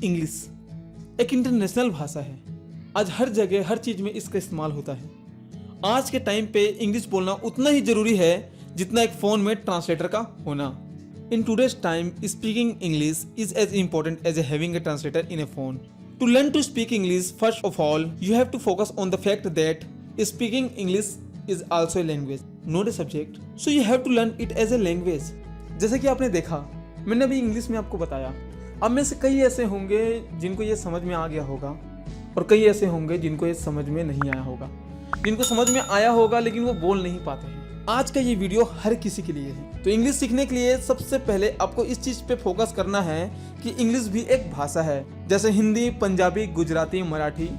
English एक international भाषा है। आज हर जगह हर चीज में इसका इस्तेमाल होता है। आज के टाइम पे इंग्लिश बोलना उतना ही जरूरी है जितना एक फोन में ट्रांसलेटर का होना। In today's time speaking English is as important as having a translator in a phone. To learn to speak English, first of all you have to focus on the fact that speaking English is also a language, not a subject, so you have to learn it as a language. जैसे कि आपने देखा, मैंने अभी English में आपको बताया। अब में से कई ऐसे होंगे जिनको ये समझ में आ गया होगा और कई ऐसे होंगे जिनको ये समझ में नहीं आया होगा। जिनको समझ में आया होगा लेकिन वो बोल नहीं पाते हैं। आज का ये वीडियो हर किसी के लिए है। तो इंग्लिश सीखने के लिए सबसे पहले आपको इस चीज पे फोकस करना है कि इंग्लिश भी एक भाषा है, जैसे हिंदी, पंजाबी, गुजराती, मराठी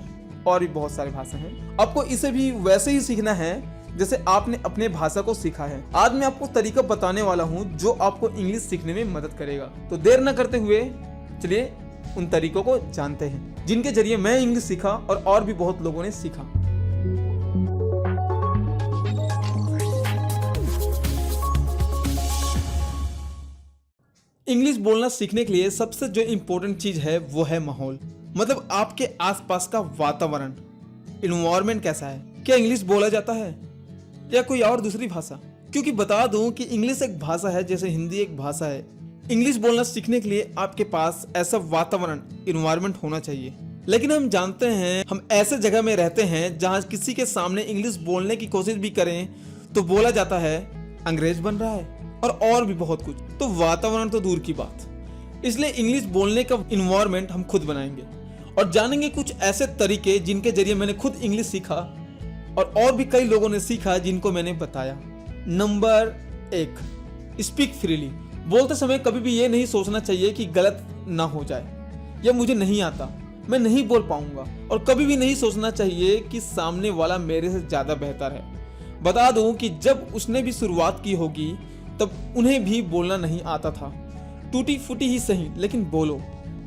और भी बहुत सारी भाषा हैं। आपको इसे भी वैसे ही सीखना है जैसे आपने अपने भाषा को सीखा है। आज मैं आपको तरीका बताने वाला हूँ जो आपको इंग्लिश सीखने में मदद करेगा। तो देर न करते हुए चलिए उन तरीकों को जानते हैं जिनके जरिए मैं इंग्लिश सीखा और भी बहुत लोगों ने सीखा। इंग्लिश बोलना सीखने के लिए सबसे जो इम्पोर्टेंट चीज है वो है माहौल, मतलब आपके आसपास का वातावरण, इन्वायरमेंट कैसा है। क्या इंग्लिश बोला जाता है या कोई और दूसरी भाषा? क्योंकि बता दूं कि इंग्लिश एक भाषा है जैसे हिंदी एक भाषा है। इंग्लिश बोलना सीखने के लिए आपके पास ऐसा वातावरण, इन्वायरमेंट होना चाहिए। लेकिन हम जानते हैं हम ऐसे जगह में रहते हैं जहां किसी के सामने इंग्लिश बोलने की कोशिश भी करें तो बोला जाता है अंग्रेज बन रहा है और भी बहुत कुछ। तो वातावरण तो दूर की बात, इसलिए इंग्लिश बोलने का इन्वायरमेंट हम खुद बनाएंगे और जानेंगे कुछ ऐसे तरीके जिनके जरिए मैंने खुद इंग्लिश सीखा और भी कई लोगों ने सीखा जिनको मैंने बताया। Number 1, speak freely. बोलते समय कभी भी ये नहीं सोचना चाहिए कि गलत ना हो जाए या मुझे नहीं आता, मैं नहीं बोल पाऊंगा, और कभी भी नहीं सोचना चाहिए कि सामने वाला मेरे से ज्यादा बेहतर है। बता दूं कि जब उसने भी शुरुआत की होगी तब उन्हें भी बोलना नहीं आता था। टूटी फूटी ही सही लेकिन बोलो।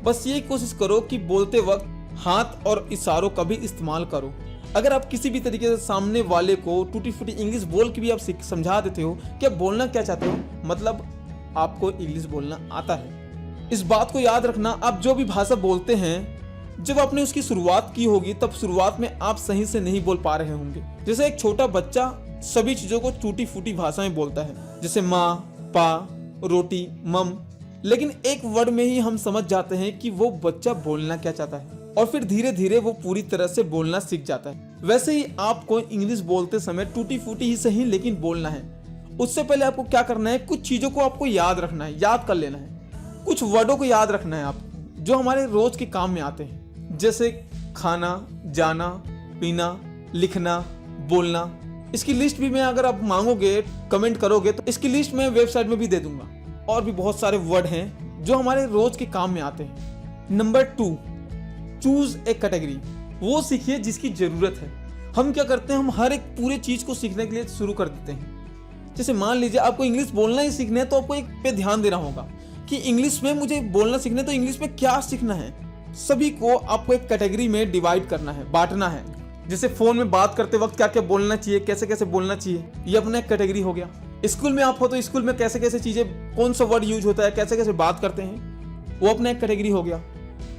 बस ये कोशिश करो कि बोलते वक्त हाथ और इशारों का भी इस्तेमाल करो। अगर आप किसी भी तरीके से सामने वाले को टूटी फूटी इंग्लिश बोल के भी आप समझा देते हो कि आप बोलना क्या चाहते हो, मतलब आपको इंग्लिश बोलना आता है। इस बात को याद रखना, आप जो भी भाषा बोलते हैं जब आपने उसकी शुरुआत की होगी तब शुरुआत में आप सही से नहीं बोल पा रहे होंगे। जैसे एक छोटा बच्चा सभी चीजों को टूटी फूटी भाषा में बोलता है, जैसे माँ, पा, रोटी, मम, लेकिन एक वर्ड में ही हम समझ जाते हैं कि वो बच्चा बोलना क्या चाहता है और फिर धीरे धीरे वो पूरी तरह से बोलना सीख जाता है। वैसे ही आपको इंग्लिश बोलते समय टूटी फूटी ही सही लेकिन बोलना है। उससे पहले आपको क्या करना है, कुछ चीजों को आपको याद रखना है, याद कर लेना है। कुछ वर्डों को याद रखना है आपको जो हमारे रोज के काम में आते हैं, जैसे खाना, जाना, पीना, लिखना, बोलना। इसकी लिस्ट भी मैं अगर आप मांगोगे, कमेंट करोगे तो इसकी लिस्ट मैं वेबसाइट में भी दे दूंगा। और भी बहुत सारे वर्ड हैं जो हमारे रोज के काम में आते हैं। Number 2, choose A category. वो सीखिए जिसकी जरूरत है। हम क्या करते हैं, हम हर एक पूरे चीज को सीखने के लिए शुरू कर देते हैं। जैसे मान लीजिए आपको इंग्लिश बोलना ही सीखना है तो आपको एक पे ध्यान देना होगा कि इंग्लिश में मुझे बोलना सीखना है तो इंग्लिश में क्या सीखना है। सभी को आपको एक कैटेगरी में डिवाइड करना है, बांटना है। जैसे फोन में बात करते वक्त क्या क्या बोलना चाहिए, कैसे कैसे बोलना चाहिए, ये अपना एक कैटेगरी हो गया। स्कूल में आप हो तो स्कूल में कैसे कैसे चीजें, कौन सा वर्ड यूज होता है, कैसे कैसे बात करते हैं, वो अपना एक कैटेगरी हो गया।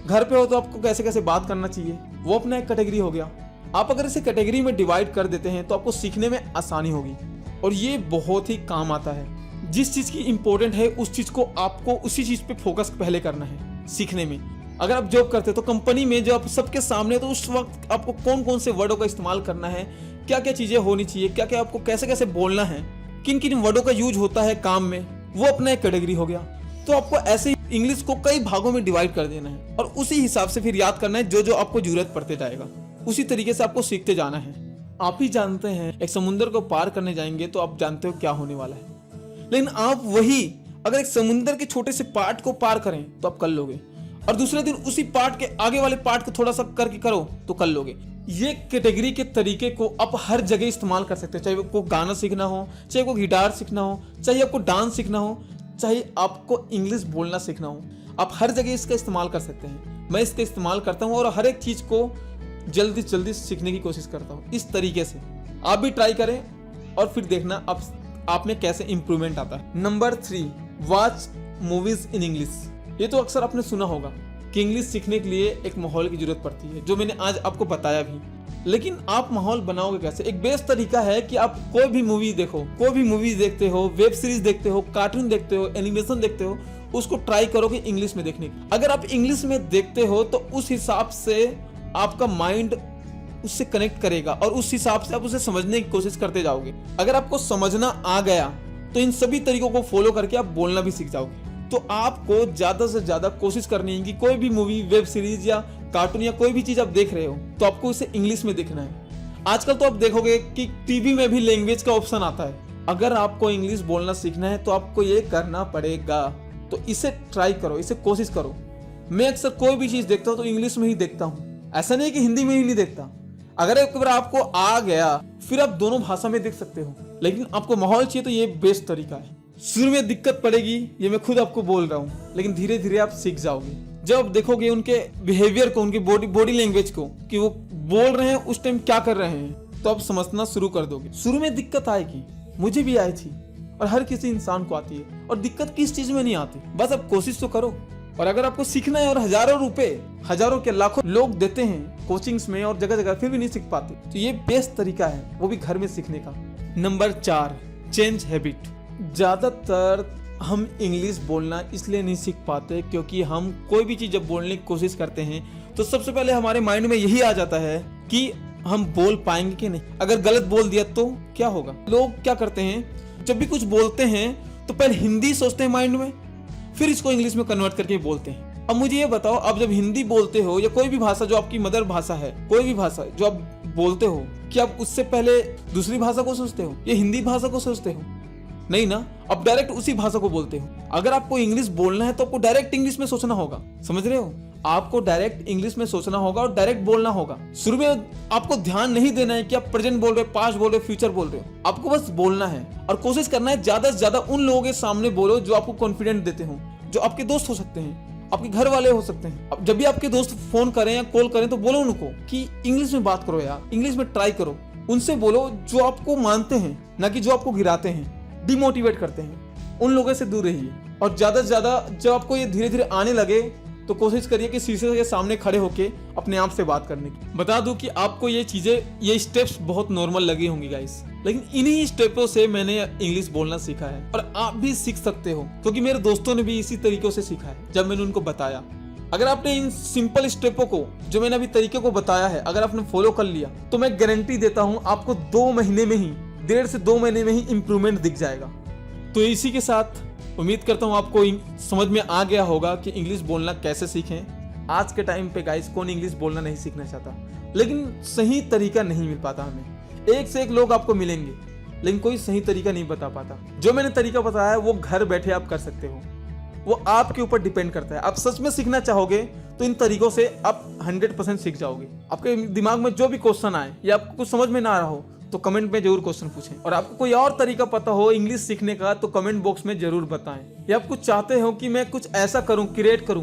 घर पे हो तो आपको कैसे कैसे बात करना चाहिए, वो अपना एक कैटेगरी हो गया। आप अगर इसे कैटेगरी में डिवाइड कर देते हैं तो आपको सीखने में आसानी होगी और ये बहुत ही काम आता है। जिस चीज की इंपॉर्टेंट है उस चीज को आपको उसी चीज पे फोकस पहले करना है सीखने में। अगर आप जॉब करते हो तो कंपनी में जब आप सबके सामने, तो उस वक्त आपको कौन कौन से वर्डों का इस्तेमाल करना है, क्या क्या चीजें होनी चाहिए, क्या क्या आपको कैसे कैसे बोलना है, किन किन वर्डों का यूज होता है काम में, वो अपना एक कैटेगरी हो गया। तो आपको ऐसे ही इंग्लिश को कई भागों में डिवाइड कर देना है और उसी हिसाब से फिर याद करना है जो जो आपको जरूरत पड़ते जाएगा। उसी तरीके से आपको सीखते जाना है। आप ही जानते हैं एक समुद्र को पार करने जाएंगे तो आप जानते हो क्या होने वाला है, लेकिन आप वही अगर एक समुद्र के छोटे से पार्ट को पार करें तो आप कर लोगे और दूसरे दिन उसी पार्ट के आगे वाले पार्ट को थोड़ा सा करके करो तो कर लोगे। ये कैटेगरी के तरीके को आप हर जगह इस्तेमाल कर सकते हो, चाहे आपको गाना सीखना हो, चाहे आपको गिटार सीखना हो, चाहे आपको डांस सीखना हो, चाहे आपको इंग्लिश बोलना सीखना हो, आप हर जगह इसका इस्तेमाल कर सकते हैं। मैं इसका इस्तेमाल करता हूँ और हर एक चीज को जल्दी जल्दी सीखने की कोशिश करता हूँ। इस तरीके से आप भी ट्राई करें और फिर देखना आप में कैसे इंप्रूवमेंट आता है। Number 3, watch movies in English. ये तो अक्सर आपने सुना होगा कि इंग्लिश सीखने के लिए एक माहौल की जरूरत पड़ती है, जो मैंने आज आपको बताया भी। लेकिन आप माहौल बनाओगे कैसे? एक बेस्ट तरीका है कि आप कोई भी मूवी देखो, कोई भी मूवी देखते हो, वेब सीरीज देखते हो, कार्टून देखते हो, एनिमेशन देखते हो, उसको ट्राई करोगे इंग्लिश में देखने की। अगर आप इंग्लिश में देखते हो तो उस हिसाब से आपका माइंड उससे कनेक्ट करेगा और उस हिसाब से आप उसे समझने की कोशिश करते जाओगे। अगर आपको समझना आ गया तो इन सभी तरीकों को फॉलो करके आप बोलना भी सीख जाओगे। तो आपको ज्यादा से ज्यादा कोशिश करनी है कि कोई भी मूवी, वेब सीरीज या कार्टून या कोई भी चीज आप देख रहे हो तो आपको इसे इंग्लिश में देखना है। आजकल तो आप देखोगे कि टीवी में भी लैंग्वेज का ऑप्शन आता है। अगर आपको इंग्लिश बोलना सीखना है तो आपको ये करना पड़ेगा। तो इसे ट्राई करो, इसे कोशिश करो। मैं अक्सर कोई भी चीज देखता हूँ तो इंग्लिश में ही देखता हूँ, ऐसा नहीं कि हिंदी में ही नहीं देखता। अगर एक बार आपको आ गया फिर आप दोनों भाषा में देख सकते हो, लेकिन आपको माहौल चाहिए तो ये बेस्ट तरीका है। शुरू में दिक्कत पड़ेगी, ये मैं खुद आपको बोल रहा हूँ, लेकिन धीरे धीरे आप सीख जाओगे। जब आप देखोगे उनके बिहेवियर को, उनकी बॉडी लैंग्वेज को, कि वो बोल रहे हैं उस टाइम क्या कर रहे हैं, तो आप समझना शुरू कर दोगे। शुरू में दिक्कत आएगी, मुझे भी आई थी और हर किसी इंसान को आती है। और दिक्कत किस चीज में नहीं आती, बस आप कोशिश तो करो। और अगर आपको सीखना है और हजारों रुपए, हजारों के लाखों लोग देते हैं कोचिंग्स में और जगह जगह, फिर भी नहीं सीख पाते, तो ये बेस्ट तरीका है, वो भी घर में सीखने का। Number 4, change habit. ज्यादातर हम इंग्लिश बोलना इसलिए नहीं सीख पाते क्योंकि हम कोई भी चीज जब बोलने की कोशिश करते हैं तो सबसे पहले हमारे माइंड में यही आ जाता है कि हम बोल पाएंगे कि नहीं। अगर गलत बोल दिया तो क्या होगा? लोग क्या करते हैं, जब भी कुछ बोलते हैं तो पहले हिंदी सोचते हैं माइंड में, फिर इसको इंग्लिश में कन्वर्ट करके बोलते हैं। अब मुझे ये बताओ, आप जब हिंदी बोलते हो या कोई भी भाषा जो आपकी मदर भाषा है, कोई भी भाषा जो आप बोलते हो, कि आप उससे पहले दूसरी भाषा को सोचते हो या हिंदी भाषा को सोचते हो? नहीं ना, आप डायरेक्ट उसी भाषा को बोलते हो। अगर आपको इंग्लिश बोलना है तो आपको डायरेक्ट इंग्लिश में सोचना होगा, समझ रहे हो? आपको डायरेक्ट इंग्लिश में सोचना होगा और डायरेक्ट बोलना होगा। शुरू में आपको ध्यान नहीं देना है कि आप प्रेजेंट बोल रहे हो, पास्ट बोल रहे हो, फ्यूचर बोल रहे हो। आपको बस बोलना है और कोशिश करना है ज्यादा से ज्यादा उन लोगों के सामने बोलो जो आपको कॉन्फिडेंट देते हो, जो आपके दोस्त हो सकते हैं, आपके घर वाले हो सकते हैं। अब जब भी आपके दोस्त फोन करें या कॉल करें तो बोलो उनको कि इंग्लिश में बात करो यार, इंग्लिश में ट्राई करो। उनसे बोलो जो आपको मानते हैं, ना कि जो आपको गिराते हैं, डिमोटिवेट करते हैं। उन लोगों से दूर रहिए। और ज्यादा से ज्यादा जब आपको ये धीरे धीरे आने लगे तो कोशिश करिए कि शीशे के सामने खड़े होके अपने आप से बात करने की। बता दूं कि आपको ये चीजें, ये स्टेप्स बहुत नॉर्मल लगी होंगी गाइस, लेकिन इन्हीं स्टेपों से मैंने इंग्लिश बोलना सीखा है और आप भी सीख सकते हो, क्योंकि मेरे दोस्तों ने भी इसी तरीकों से सीखा है जब मैंने उनको बताया। अगर आपने इन सिंपल स्टेपों को, जो मैंने अभी तरीके को बताया है, अगर आपने फॉलो कर लिया तो मैं गारंटी देता हूँ आपको 2 महीने में ही, 1.5 से 2 महीने में ही इंप्रूवमेंट दिख जाएगा। तो इसी के साथ उम्मीद करता हूँ आपको समझ में आ गया होगा कि इंग्लिश बोलना कैसे सीखें। आज के टाइम पे गाइस कौन इंग्लिश बोलना नहीं सीखना चाहता, लेकिन सही तरीका नहीं मिल पाता हमें। एक से एक लोग आपको मिलेंगे लेकिन कोई सही तरीका नहीं बता पाता। जो मैंने तरीका बताया है वो घर बैठे आप कर सकते हो, वो आपके ऊपर डिपेंड करता है। आप सच में सीखना चाहोगे तो इन तरीकों से आप 100% सीख जाओगे। आपके दिमाग में जो भी क्वेश्चन आए या आपको कुछ समझ में ना आ रहा हो तो कमेंट में जरूर क्वेश्चन पूछें। और आपको कोई और तरीका पता हो इंग्लिश सीखने का तो कमेंट बॉक्स में जरूर बताएं। या आप कुछ चाहते हो कि मैं कुछ ऐसा करूं, क्रिएट करूं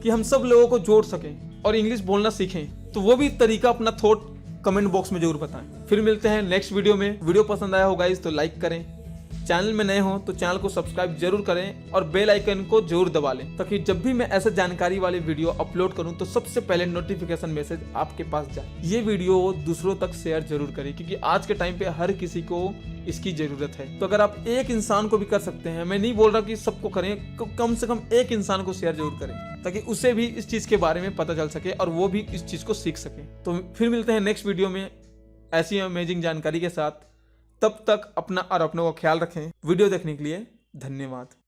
कि हम सब लोगों को जोड़ सकें और इंग्लिश बोलना सीखें, तो वो भी तरीका, अपना थॉट कमेंट बॉक्स में जरूर बताएं। फिर मिलते हैं नेक्स्ट वीडियो में। वीडियो पसंद आया हो गाइस तो लाइक करें, चैनल में नए हो तो चैनल को सब्सक्राइब जरूर करें और बेल आइकन को जरूर दबा लें, ताकि जब भी मैं ऐसे जानकारी वाले वीडियो अपलोड करूं तो सबसे पहले नोटिफिकेशन मैसेज आपके पास जाए। ये वीडियो दूसरों तक शेयर जरूर करें, क्योंकि आज के टाइम पे हर किसी को इसकी जरूरत है। तो अगर आप एक इंसान को भी कर सकते हैं, मैं नहीं बोल रहा कि सबको करें, कम से कम एक इंसान को शेयर जरूर करें, ताकि उसे भी इस चीज के बारे में पता चल सके और वो भी इस चीज को सीख सके। तो फिर मिलते हैं नेक्स्ट वीडियो में ऐसी अमेजिंग जानकारी के साथ। तब तक अपना और अपनों का ख्याल रखें। वीडियो देखने के लिए धन्यवाद।